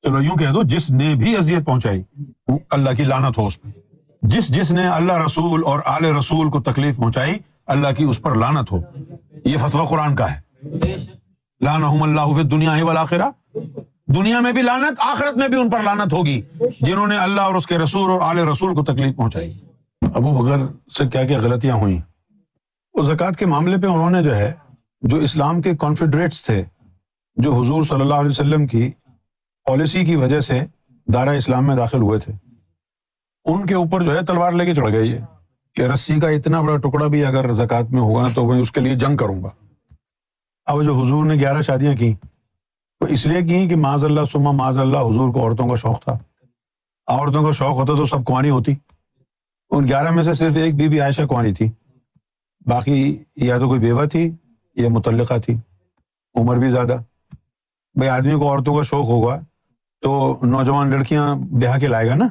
چلو یوں کہہ دو جس نے بھی اذیت پہنچائی اللہ کی لعنت ہو اس پہ، جس نے اللہ رسول اور آل رسول کو تکلیف پہنچائی اللہ کی اس پر لعنت ہو. یہ فتویٰ قرآن کا ہے. لعنہم اللہ فی الدنیا والآخرہ، دنیا میں بھی لعنت، آخرت میں بھی ان پر لعنت ہوگی جنہوں نے اللہ اور اس کے رسول اور آل رسول کو تکلیف پہنچائی. ابو بکر سے کیا کیا غلطیاں ہوئیں. وہ زکوٰۃ کے معاملے پہ انہوں نے جو ہے، جو اسلام کے کانفیڈریٹس تھے، جو حضور صلی اللہ علیہ وسلم کی پالیسی کی وجہ سے دائرہ اسلام میں داخل ہوئے تھے، ان کے اوپر جو ہے تلوار لے کے چڑھ گئے یہ کہ رسی کا اتنا بڑا ٹکڑا بھی اگر زکوٰۃ میں ہوگا تو میں اس کے لیے جنگ کروں گا. اب جو حضور نے 11 شادیاں کی تو اس لیے کی کہ معاذ اللہ ثم معاذ اللہ حضور کو عورتوں کا شوق تھا. عورتوں کا شوق ہوتا تو سب کنواری ہوتی. ان 11 میں سے صرف ایک بی بی عائشہ کنواری تھی، باقی یا تو کوئی بیوہ تھی یا مطلقہ تھی، عمر بھی زیادہ. بھائی آدمی کو عورتوں کا شوق ہوگا تو نوجوان لڑکیاں بیاہ کے لائے گا نا،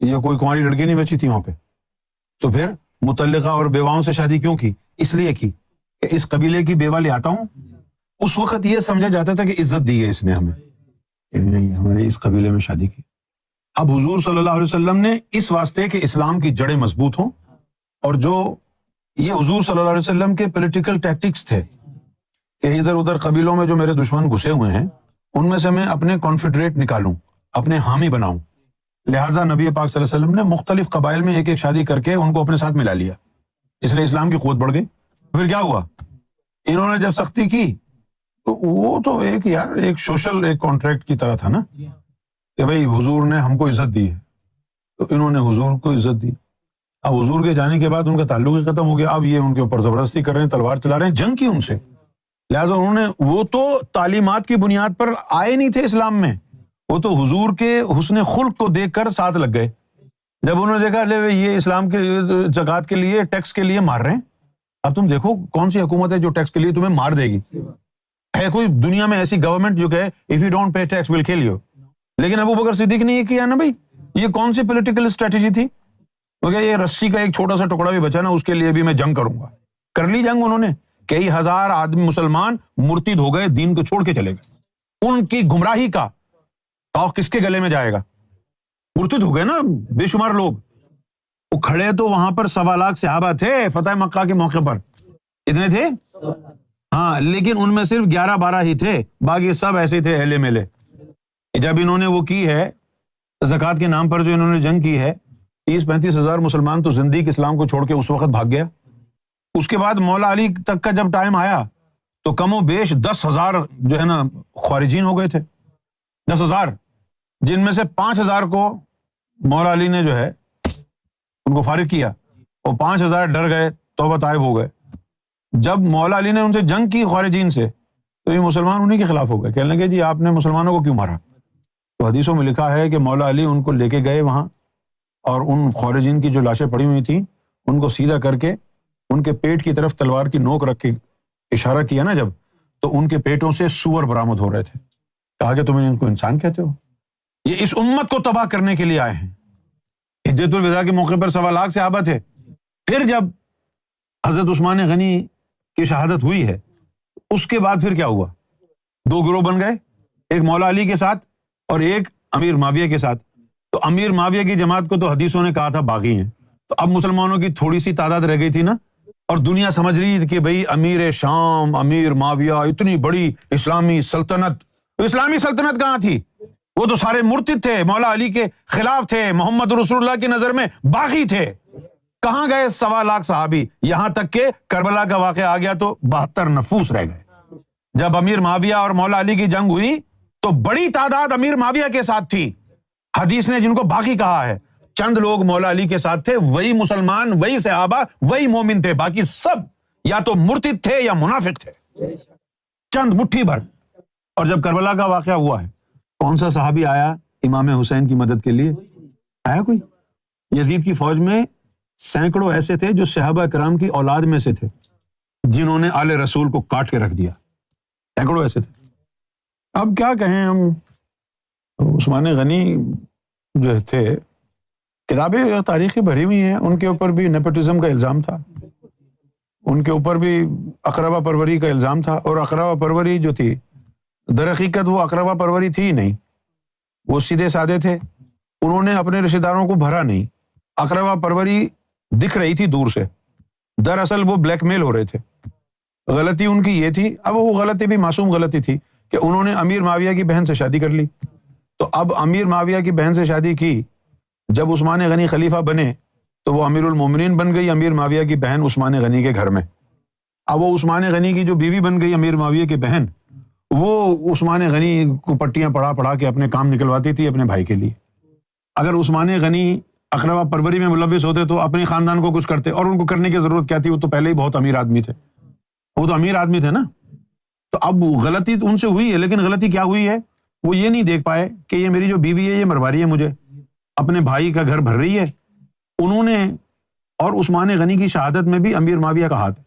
یہ کوئی کنواری لڑکی نہیں بچی تھی وہاں پہ. تو پھر مطلقہ اور بیواؤں سے شادی کیوں کی؟ اس لیے کی کہ اس قبیلے کی بیوہ لے آتا ہوں. اس وقت یہ سمجھا جاتا تھا کہ عزت دی ہے اس نے ہمیں، کہ نہیں ہمارے اس قبیلے میں شادی کی. اب حضور صلی اللہ علیہ وسلم نے اس واسطے کہ اسلام کی جڑیں مضبوط ہوں، اور جو یہ حضور صلی اللہ علیہ وسلم کے پولیٹیکل ٹیکٹکس تھے کہ ادھر ادھر قبیلوں میں جو میرے دشمن گھسے ہوئے ہیں ان میں سے میں اپنے کانفیڈریٹ نکالوں، اپنے حامی بناؤں. لہٰذا نبی پاک صلی اللہ علیہ وسلم نے مختلف قبائل میں ایک ایک شادی کر کے ان کو اپنے ساتھ ملا لیا. اس لیے اسلام کی قوت بڑھ گئی. پھر کیا ہوا؟ انہوں نے جب سختی کی تو وہ تو ایک سوشل ایک کانٹریکٹ کی طرح تھا نا، کہ بھائی حضور نے ہم کو عزت دی ہے تو انہوں نے حضور کو عزت دی. اب حضور کے جانے کے بعد ان کا تعلق ہی ختم ہو گیا. اب یہ ان کے اوپر زبردستی کر رہے ہیں، تلوار چلا رہے ہیں، جنگ کی ان سے. لہٰذا انہوں نے، وہ تو تعلیمات کی بنیاد پر آئے نہیں تھے اسلام میں، وہ تو حضور کے حسن خلق کو دیکھ کر ساتھ لگ گئے. جب انہوں نے دیکھا لے یہ اسلام کے زکوٰۃ کے لیے، ٹیکس کے لیے مار رہے ہیں، اب تم دیکھو کون سی حکومت ہے جو ٹیکس کے لیے تمہیں مار دے گی. ہے کوئی دنیا میں ایسی گورنمنٹ جو کہے if you don't pay tax will kill you? لیکن ابو بکر صدیق نے یہ کیا نا بھائی. یہ کون سی پولیٹیکل اسٹریٹجی تھی؟ کیونکہ یہ رسی کا ایک چھوٹا سا ٹکڑا بھی بچا نا، اس کے لیے بھی میں جنگ کروں گا. کر لی جنگ انہوں نے. کئی ہزار آدمی مسلمان مرتد ہو گئے، دین کو چھوڑ کے چلے گئے. ان کی گمراہی کا توق کس کے گلے میں جائے گا؟ مرتد ہو گئے نا بے شمار لوگ. وہ کھڑے تو وہاں پر 1.25 لاکھ صحابہ تھے فتح مکہ کے موقع پر. اتنے تھے؟ ہاں، لیکن ان میں صرف 11-12 ہی تھے، باقی سب ایسے تھے اہلے میلے. جب انہوں نے وہ کی ہے زکوٰۃ کے نام پر، جو انہوں نے جنگ کی ہے، 30-35 ہزار مسلمان تو زندگی اسلام کو چھوڑ کے اس وقت بھاگ گیا. اس کے بعد مولا علی تک کا جب ٹائم آیا تو کم و بیش 10,000 جو ہے نا خارجین ہو گئے تھے. 10,000، جن میں سے 5,000 کو مولا علی نے جو ہے ان کو فارغ کیا، اور 5,000 ڈر گئے، توبہ طائب ہو گئے. جب مولا علی نے ان سے جنگ کی خارجین سے تو یہ مسلمان انہیں کے خلاف ہو گئے، کہنے لگے جی آپ نے مسلمانوں کو کیوں مارا؟ تو حدیثوں میں لکھا ہے کہ مولا علی ان کو لے کے گئے وہاں، اور ان خارجین کی جو لاشیں پڑی ہوئی تھیں ان کو سیدھا کر کے ان کے پیٹ کی طرف تلوار کی نوک رکھ کے اشارہ کیا نا جب، تو ان کے پیٹوں سے سور برآمد ہو رہے تھے. کہا کہ تم ان کو انسان کہتے ہو؟ یہ اس امت کو تباہ کرنے کے لیے آئے ہیں. حجۃ الوداع کے موقع پر 1.25 لاکھ صحابہ تھے. پھر جب حضرت عثمان غنی کی شہادت ہوئی ہے، اس کے بعد پھر کیا ہوا؟ 2 گروہ بن گئے، ایک مولا علی کے ساتھ اور ایک امیر معاویہ کے ساتھ. تو امیر معاویہ کی جماعت کو تو حدیثوں نے کہا تھا باغی ہیں. تو اب مسلمانوں کی تھوڑی سی تعداد رہ گئی تھی نا، اور دنیا سمجھ رہی تھی کہ بھئی امیر شام، امیر معاویہ، اتنی بڑی اسلامی سلطنت. تو اسلامی سلطنت کہاں تھی؟ وہ تو سارے مرتد تھے، مولا علی کے خلاف تھے، محمد رسول اللہ کی نظر میں باغی تھے. کہاں گئے 1.25 لاکھ صحابی؟ یہاں تک کہ کربلا کا واقعہ آ گیا تو 72 نفوس رہ گئے. جب امیر معاویہ اور مولا علی کی جنگ ہوئی تو بڑی تعداد امیر معاویہ کے ساتھ تھی. حدیث نے جن کو باغی کہا ہے، چند لوگ مولا علی کے ساتھ تھے، وہی مسلمان، وہی صحابہ، وہی مومن تھے. باقی سب یا تو مرتد تھے یا منافق تھے، چند مٹھی بھر. اور جب کربلا کا واقعہ ہوا ہے، کون سا صحابی آیا امام حسین کی مدد کے لیے؟ آیا کوئی؟ یزید کی فوج میں سینکڑوں ایسے تھے جو صحابہ کرام کی اولاد میں سے تھے، جنہوں نے آل رسول کو کاٹ کے رکھ دیا. سینکڑوں ایسے تھے. اب کیا کہیں ہم، عثمان غنی جو تھے، کتابیں تاریخی بھری ہوئی ہیں، ان کے اوپر بھی نیپوٹزم کا الزام تھا، ان کے اوپر بھی اقربا پروری کا الزام تھا. اور اقربا پروری جو تھی، در حقیقت وہ اقربا پروری تھی ہی نہیں. وہ سیدھے سادے تھے، انہوں نے اپنے رشتہ داروں کو بھرا نہیں، اقربا پروری دکھ رہی تھی دور سے، دراصل وہ بلیک میل ہو رہے تھے۔ غلطی ان کی یہ تھی، اب وہ غلطی بھی معصوم غلطی تھی کہ انہوں نے امیر معاویہ کی بہن سے شادی کر لی۔ تو اب امیر معاویہ کی بہن سے شادی کی، جب عثمان غنی خلیفہ بنے تو وہ امیر المومنین بن گئی امیر معاویہ کی بہن عثمان غنی کے گھر میں۔ اب وہ عثمان غنی کی جو بیوی بن گئی امیر معاویہ کی بہن، وہ عثمان غنی کو پٹیاں پڑھا کے اپنے کام نکلواتی تھی اپنے بھائی کے لیے۔ اگر عثمان غنی اقربا پروری میں ملوث ہوتے تو اپنے خاندان کو کچھ کرتے، اور ان کو کرنے کی ضرورت کیا تھی، وہ تو پہلے ہی بہت امیر آدمی تھے، وہ تو امیر آدمی تھے نا۔ تو اب غلطی ان سے ہوئی ہے، لیکن غلطی کیا ہوئی ہے، وہ یہ نہیں دیکھ پائے کہ یہ میری جو بیوی ہے یہ مروا رہی ہے مجھے، اپنے بھائی کا گھر بھر رہی ہے۔ انہوں نے، اور عثمان غنی کی شہادت میں بھی امیر معاویہ کا ہاتھ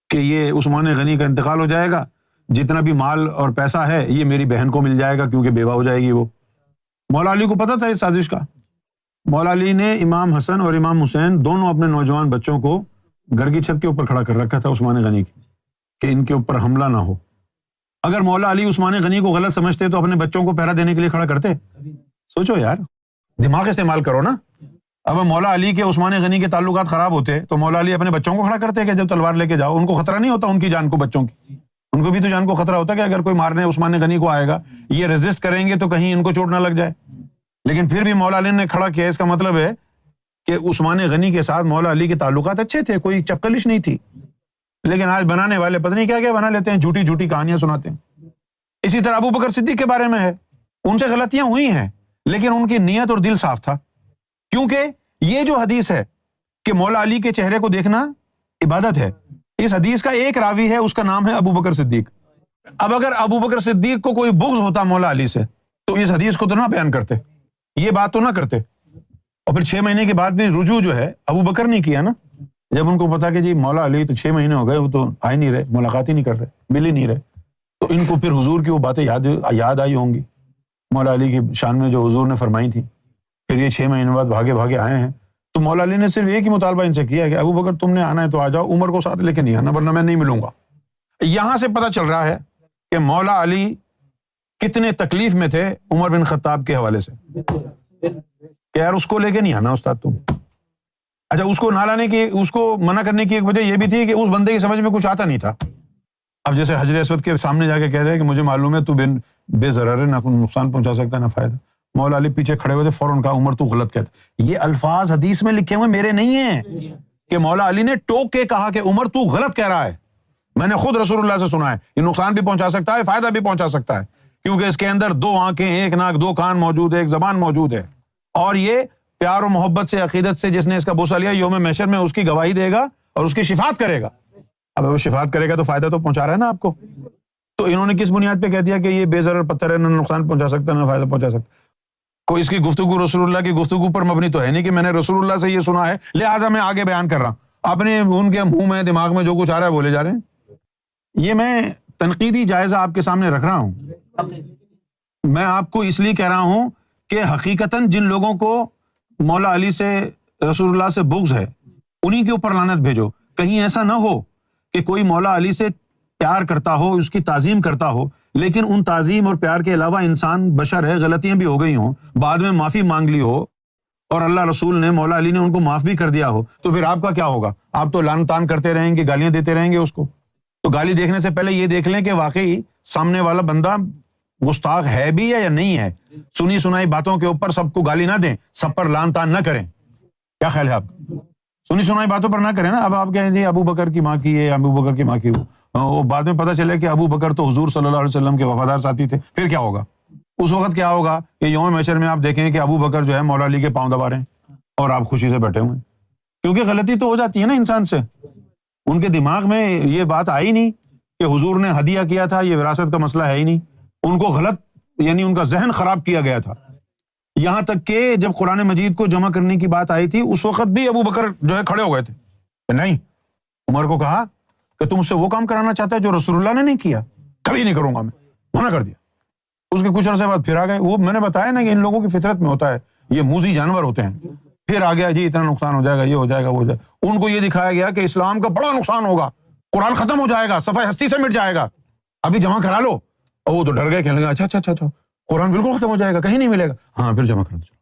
کہ یہ عثمان غنی کا انتقال ہو جائے گا، جتنا بھی مال اور پیسہ ہے یہ میری بہن کو مل جائے گا کیونکہ بیوہ ہو جائے گی وہ۔ مولا علی کو پتہ تھا اس سازش کا۔ مولا علی نے امام حسن اور امام حسین دونوں اپنے نوجوان بچوں کو گھر کی چھت کے اوپر کھڑا کر رکھا تھا عثمان غنی کی، کہ ان کے اوپر حملہ نہ ہو۔ اگر مولا علی عثمان غنی کو غلط سمجھتے تو اپنے بچوں کو پہرا دینے کے لیے کھڑا کرتے؟ سوچو یار، دماغ استعمال کرو نا۔ اب مولا علی کے عثمان غنی کے تعلقات خراب ہوتے تو مولا علی اپنے بچوں کو کھڑا کرتے کہ جب تلوار لے کے جاؤ، ان کو خطرہ نہیں ہوتا ان کی جان کو، بچوں کی، ان کو بھی تو جان کو خطرہ ہوتا کہ اگر کوئی مارنے عثمان غنی کو آئے گا، یہ ریزسٹ کریں گے تو کہیں ان کو چوٹ نہ لگ جائے۔ لیکن پھر بھی مولا علی نے کھڑا کیا، اس کا مطلب ہے کہ عثمان غنی کے ساتھ مولا علی کے تعلقات اچھے تھے، کوئی چپکلش نہیں تھی۔ لیکن آج بنانے والے پتہ نہیں کیا کیا بنا لیتے ہیں، جھوٹی جھوٹی کہانیاں سناتے ہیں۔ اسی طرح ابو بکر صدیق کے بارے میں ہے، ان سے غلطیاں ہوئی ہیں لیکن ان کی نیت اور دل صاف تھا، کیونکہ یہ جو حدیث ہے کہ مولا علی کے چہرے کو دیکھنا عبادت ہے، اس حدیث کا ایک راوی ہے، اس کا نام ہے ابو بکر صدیق۔ اب اگر ابو بکر صدیق کو کوئی بغض ہوتا مولا علی سے تو اس حدیث کو تو نہ بیان کرتے، یہ بات تو نہ کرتے۔ اور پھر 6 مہینے کے بعد بھی رجوع جو ہے ابو بکر نہیں کیا نا، جب ان کو پتا کہ جی مولا علی تو 6 مہینے ہو گئے، وہ تو آئے نہیں رہے، ملاقات ہی نہیں کر رہے، مل ہی نہیں رہے، تو ان کو پھر حضور کی وہ باتیں یاد آئی ہوں گی، مولا علی کی شان میں جو حضور نے فرمائی تھی۔ پھر یہ 6 مہینے بعد بھاگے بھاگے آئے ہیں، تو مولا علی نے صرف ایک ہی مطالبہ ان سے کیا کہ ابو بکر تم نے آنا ہے تو آ جاؤ، عمر کو ساتھ لے کے نہیں آنا ورنہ میں نہیں ملوں گا۔ یہاں سے پتہ چل رہا ہے کہ مولا علی کتنے تکلیف میں تھے عمر بن خطاب کے حوالے سے، کہ یار اس کو لے کے نہیں آنا استاد تم۔ اچھا، اس کو نہ لانے کی، اس کو منع کرنے کی ایک وجہ یہ بھی تھی کہ اس بندے کی سمجھ میں کچھ آتا نہیں تھا۔ اب جیسے حجر اسود کے سامنے جا کے کہہ رہے ہیں کہ مجھے معلوم ہے تو بے ضرر ہے، نہ نقصان پہنچا سکتا ہے نہ فائدہ۔ مولا علی پیچھے کھڑے ہوئے تھے، فوراً کہا عمر تو غلط کہتا۔ یہ الفاظ حدیث میں لکھے ہوئے میرے نہیں ہیں کہ مولا علی نے ٹوک کے کہا کہ عمر تو غلط کہہ رہا ہے، میں نے خود رسول اللہ سے سنا ہے، یہ نقصان بھی پہنچا سکتا ہے فائدہ بھی پہنچا سکتا ہے، کیونکہ اس کے اندر 2 آنکھیں، 1 ناک، 2 کان موجود ہے، 1 زبان موجود ہے، اور یہ پیار و محبت سے، عقیدت سے جس نے اس کا بوسہ لیا یوم محشر میں اس کی گواہی دے گا اور اس کی شفاعت کرے گا۔ اب وہ شفاعت کرے گا تو فائدہ تو پہنچا رہا ہے نا آپ کو۔ تو انہوں نے کس بنیاد پہ کہہ دیا کہ یہ بے ضرر پتھر ہے، نہ نقصان پہنچا سکتا نہ فائدہ پہنچا سکتا۔ کوئی اس کی گفتگو رسول اللہ کی گفتگو پر مبنی تو ہے نہیں کہ میں نے رسول اللہ سے یہ سنا ہے لہٰذا میں آگے بیان کر رہا ہوں، اپنے ان کے منہ میں دماغ میں جو کچھ آ رہا ہے بولے جا رہے ہیں۔ یہ میں تنقیدی جائزہ آپ کے سامنے رکھ رہا ہوں، میں آپ کو اس لیے کہہ رہا ہوں کہ حقیقتاً جن لوگوں کو مولا علی سے، رسول اللہ سے بغض ہے، انہی کے اوپر لعنت بھیجو۔ کہیں ایسا نہ ہو کہ کوئی مولا علی سے پیار کرتا ہو، اس کی تعظیم کرتا ہو، لیکن ان تعظیم اور پیار کے علاوہ انسان بشر ہے، غلطیاں بھی ہو گئی ہوں، بعد میں معافی مانگ لی ہو اور اللہ رسول نے، مولا علی نے ان کو معاف بھی کر دیا ہو، تو پھر آپ کا کیا ہوگا؟ آپ تو لعن طعن کرتے رہیں گے، گالیاں دیتے رہیں گے اس کو۔ تو گالی دیکھنے سے پہلے یہ دیکھ لیں کہ واقعی سامنے والا بندہ گستاخ ہے بھی ہے یا نہیں ہے۔ سنی سنائی باتوں کے اوپر سب کو گالی نہ دیں، سب پر لعن طعن نہ کریں۔ کیا خیال ہے آپ؟ سنی سنائی باتوں پر نہ کریں نا۔ اب آپ کہیں جی ابو بکر کی ماں کی ہے، ابو بکر کی ماں کی وہ بعد میں پتہ چلے کہ ابو بکر تو حضور صلی اللہ علیہ وسلم کے وفادار ساتھی تھے، پھر کیا ہوگا؟ اس وقت کیا ہوگا کہ یوم محشر میں آپ دیکھیں کہ ابو بکر جو ہے مولا علی کے پاؤں دبا رہے ہیں اور آپ خوشی سے بیٹھے ہوئے ہیں، کیونکہ غلطی تو ہو جاتی ہے نا انسان سے۔ ان کے دماغ میں یہ بات آئی نہیں کہ حضور نے ہدیہ کیا تھا، یہ وراثت کا مسئلہ ہے ہی نہیں، ان کو غلط، یعنی ان کا ذہن خراب کیا گیا تھا۔ یہاں تک کہ جب قرآن مجید کو جمع کرنے کی بات آئی تھی اس وقت بھی ابو بکر جو ہے کھڑے ہو گئے تھے کہ نہیں، عمر کو کہا کہ تم سے وہ کام کرانا چاہتا ہے جو رسول اللہ نے نہیں کیا، کبھی نہیں کروں گا، میں منع کر دیا۔ اس کے کچھ عرصے بعد پھر آ گئے، وہ میں نے بتایا نا کہ ان لوگوں کی فطرت میں ہوتا ہے، یہ موذی جانور ہوتے ہیں۔ پھر آ گیا جی اتنا نقصان ہو جائے گا، یہ ہو جائے گا، وہ ہو جائے گا۔ ان کو یہ دکھایا گیا کہ اسلام کا بڑا نقصان ہوگا، قرآن ختم ہو جائے گا، صفحہ ہستی سے مٹ جائے گا، ابھی جمع کرا لو۔ اور وہ تو ڈر گئے، کہنے لگے اچھا اچھا اچھا اچھا قرآن بالکل ختم ہو جائے گا, کہیں نہیں ملے گا. ہاں پھر جمع کر دو.